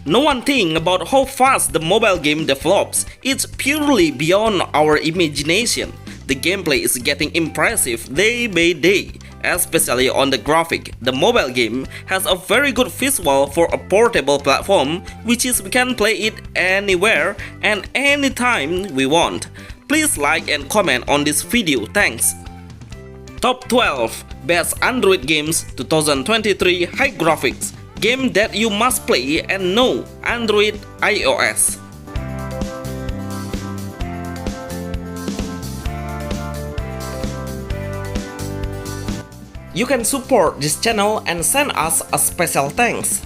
No one thing about how fast the mobile game develops. It's purely beyond our imagination. The gameplay is getting impressive day by day, especially on the graphic. The mobile game has a very good visual for a portable platform, which is we can play it anywhere and anytime we want. Please like and comment on this video, thanks. Top 12 Best Android Games 2023 High Graphics. Game that you must play and know. Android, iOS. You can support this channel and send us a special thanks.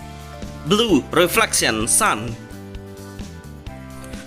Blue Reflection Sun.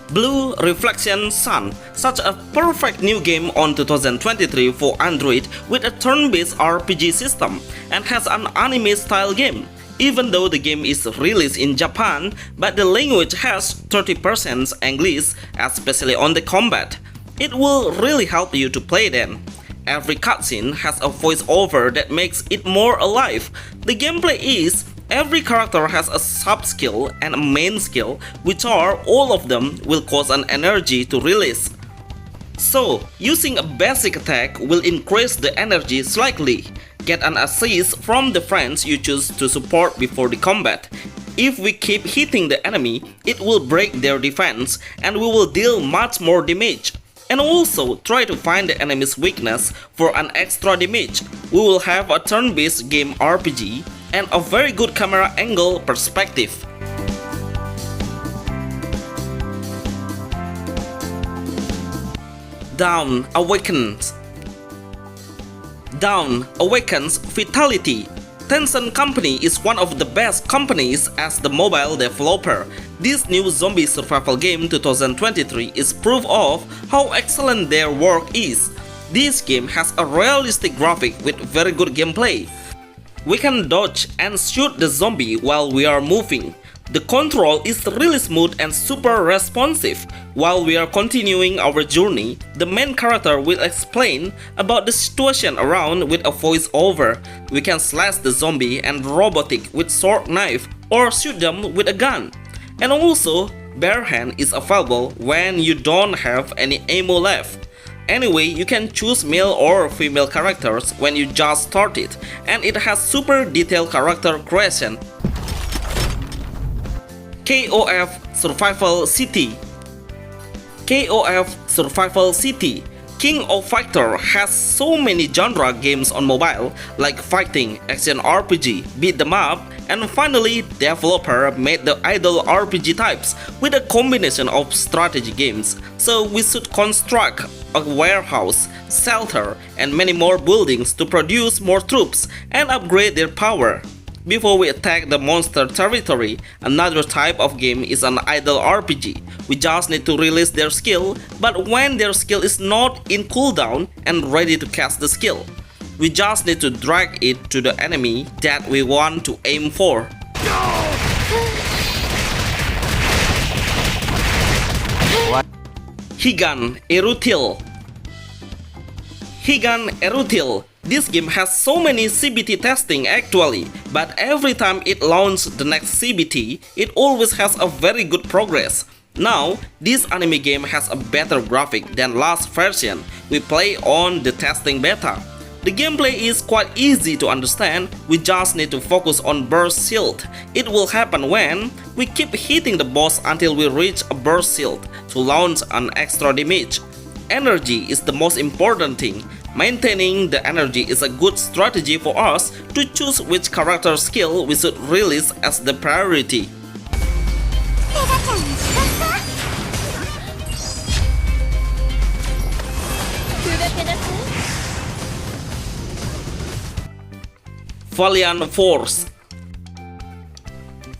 Blue Reflection Sun, such a perfect new game on 2023 for Android with a turn-based RPG system and has an anime-style game. Even though the game is released in Japan, but the language has 30% English, especially on the combat. It will really help you to play then. Every cutscene has a voiceover that makes it more alive. The gameplay is, every character has a sub-skill and a main skill, which are, all of them, will cost an energy to release. So, using a basic attack will increase the energy slightly. Get an assist from the friends you choose to support before the combat. If we keep hitting the enemy, it will break their defense and we will deal much more damage. And also try to find the enemy's weakness for an extra damage. We will have a turn-based game RPG and a very good camera angle perspective. Dawn Awakens. Dawn Awakens Vitality. Tencent Company is one of the best companies as the mobile developer. This new zombie survival game 2023 is proof of how excellent their work is. This game has a realistic graphic with very good gameplay. We can dodge and shoot the zombie while we are moving. The control is really smooth and super responsive. While we are continuing our journey, the main character will explain about the situation around with a voiceover. We can slash the zombie and robotic with sword knife or shoot them with a gun. And also, bare hand is available when you don't have any ammo left. Anyway, you can choose male or female characters when you just start it, and it has super detailed character creation. KOF Survival City. KOF Survival City, King of Fighter, has so many genre games on mobile like fighting, action RPG, beat 'em up, and finally developer made the idle RPG types with a combination of strategy games. So we should construct a warehouse, shelter, and many more buildings to produce more troops and upgrade their power. Before we attack the monster territory, another type of game is an idle RPG. We just need to release their skill, but when their skill is not in cooldown and ready to cast the skill, we just need to drag it to the enemy that we want to aim for. What? Higan Erutil. Higan Erutil. This game has so many CBT testing actually, but every time it launches the next CBT, it always has a very good progress. Now, this anime game has a better graphic than last version we play on the testing beta. The gameplay is quite easy to understand, we just need to focus on burst shield. It will happen when we keep hitting the boss until we reach a burst shield to launch an extra damage. Energy is the most important thing. Maintaining the energy is a good strategy for us to choose which character skill we should release as the priority. Valiant Force.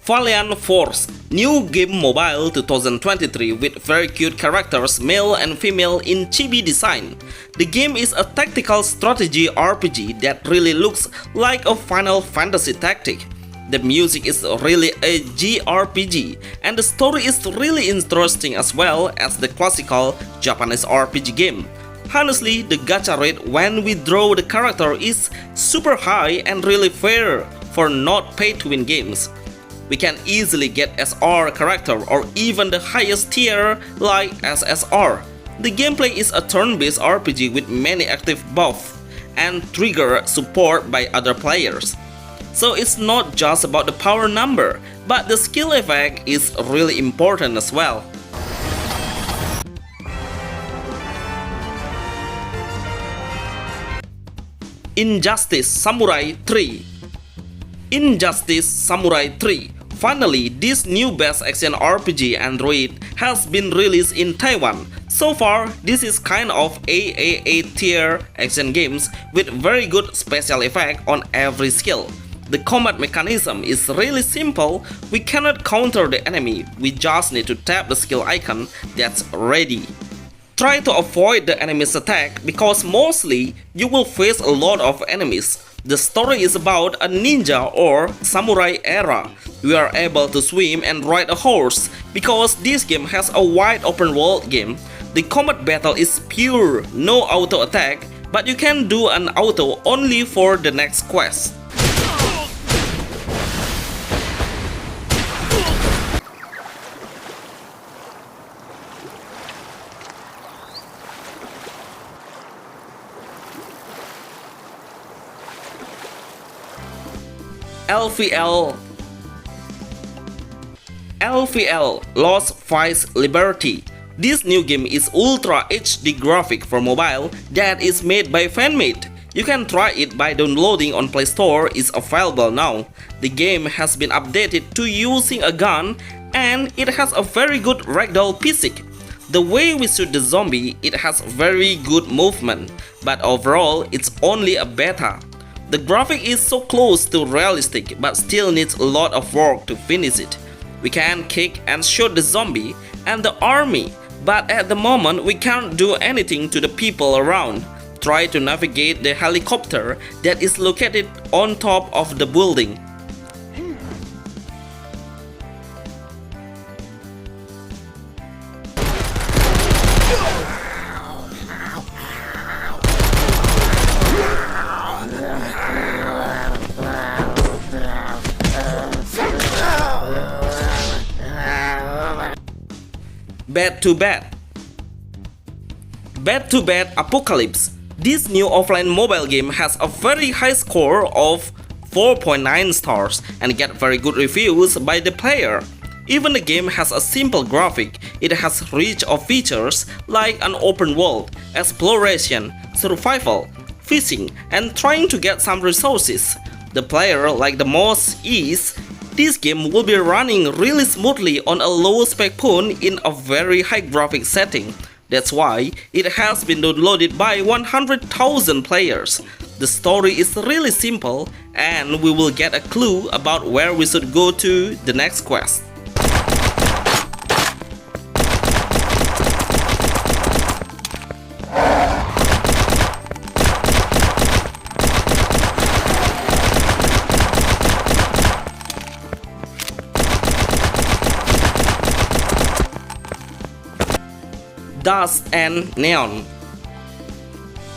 Valiant Force, new game mobile 2023 with very cute characters, male and female in chibi design. The game is a tactical strategy RPG that really looks like a Final Fantasy tactic. The music is really a JRPG and the story is really interesting as well as the classical Japanese RPG game. Honestly, the gacha rate when we draw the character is super high and really fair for not pay-to-win games. We can easily get SR character or even the highest tier like SSR. The gameplay is a turn-based RPG with many active buffs and trigger support by other players. So it's not just about the power number, but the skill effect is really important as well. Injustice Samurai 3. Injustice Samurai 3. Finally, this new best action RPG Android has been released in Taiwan. So far, this is kind of AAA tier action games with very good special effect on every skill. The combat mechanism is really simple. We cannot counter the enemy, we just need to tap the skill icon that's ready. Try to avoid the enemy's attack because mostly you will face a lot of enemies. The story is about a ninja or samurai era. We are able to swim and ride a horse because this game has a wide open world game. The combat battle is pure, no auto attack, but you can do an auto only for the next quest. LVL Lost Vice Liberty. This new game is Ultra HD graphic for mobile that is made by Fanmade. You can try it by downloading on Play Store. It's available now. The game has been updated to using a gun and it has a very good ragdoll physics. The way we shoot the zombie, it has very good movement, but overall it's only a beta. The graphic is so close to realistic but still needs a lot of work to finish it. We can kick and shoot the zombie and the army, but at the moment we can't do anything to the people around. Try to navigate the helicopter that is located on top of the building. Bad to Bad. Bad to Bad Apocalypse. This new offline mobile game has a very high score of 4.9 stars and get very good reviews by the player. Even the game has a simple graphic, it has rich of features like an open world, exploration, survival, fishing, and trying to get some resources. The player like the most is this game will be running really smoothly on a low spec phone in a very high graphic setting. That's why it has been downloaded by 100,000 players. The story is really simple and we will get a clue about where we should go to the next quest. Dust and Neon.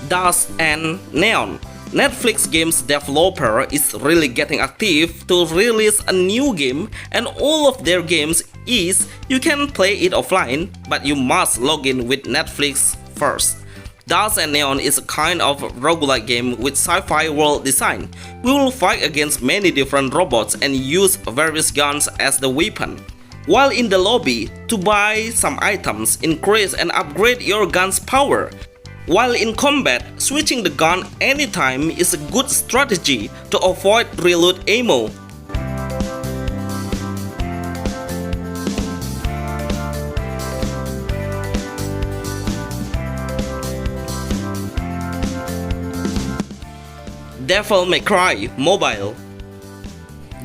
Dust and Neon. Netflix games developer is really getting active to release a new game, and all of their games is you can play it offline, but you must log in with Netflix first. Dust and Neon is a kind of roguelike game with sci-fi world design. We will fight against many different robots and use various guns as the weapon. While in the lobby, to buy some items, increase and upgrade your gun's power. While in combat, switching the gun anytime is a good strategy to avoid reload ammo. Devil May Cry Mobile.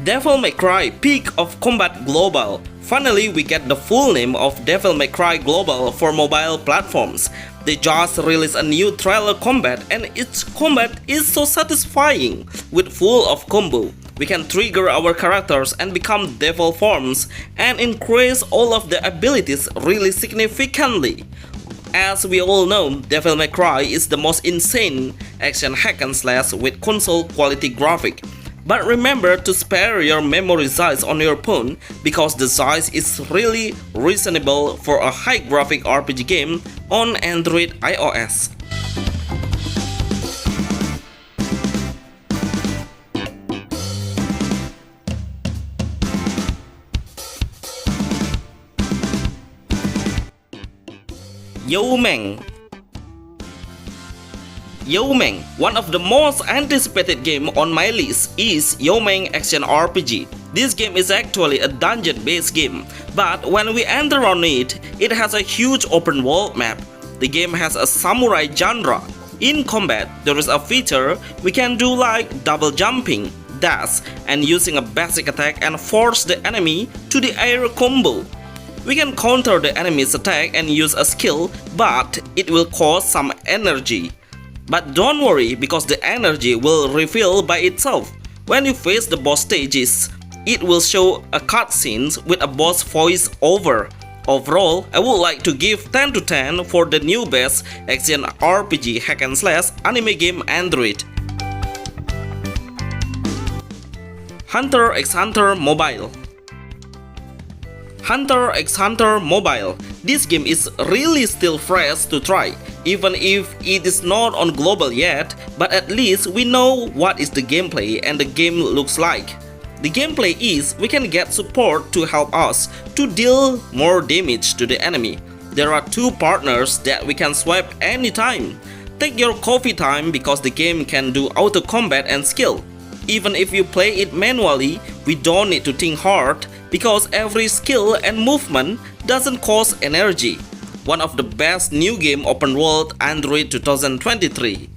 Devil May Cry Peak of Combat Global. Finally, we get the full name of Devil May Cry Global for mobile platforms. They just released a new trailer combat and its combat is so satisfying with full of combo. We can trigger our characters and become devil forms and increase all of the abilities really significantly. As we all know, Devil May Cry is the most insane action hack and slash with console quality graphic. But remember to spare your memory size on your phone because the size is really reasonable for a high graphic RPG game on Android iOS. Yoming. Yoming, one of the most anticipated game on my list, is Yoming Action RPG. This game is actually a dungeon-based game, but when we enter on it, it has a huge open world map. The game has a samurai genre. In combat, there is a feature we can do like double jumping, dash, and using a basic attack and force the enemy to the air combo. We can counter the enemy's attack and use a skill, but it will cost some energy. But don't worry because the energy will refill by itself. When you face the boss stages, it will show a cutscene with a boss voice over. Overall, I would like to give 10 to 10 for the new best action RPG hack and slash anime game Android. Hunter x Hunter Mobile. Hunter x Hunter Mobile. This game is really still fresh to try, even if it is not on global yet, but at least we know what is the gameplay and the game looks like. The gameplay is we can get support to help us to deal more damage to the enemy. There are two partners that we can swap anytime. Take your coffee time because the game can do auto combat and skill. Even if you play it manually, we don't need to think hard because every skill and movement doesn't cost energy. One of the best new game open world Android 2023.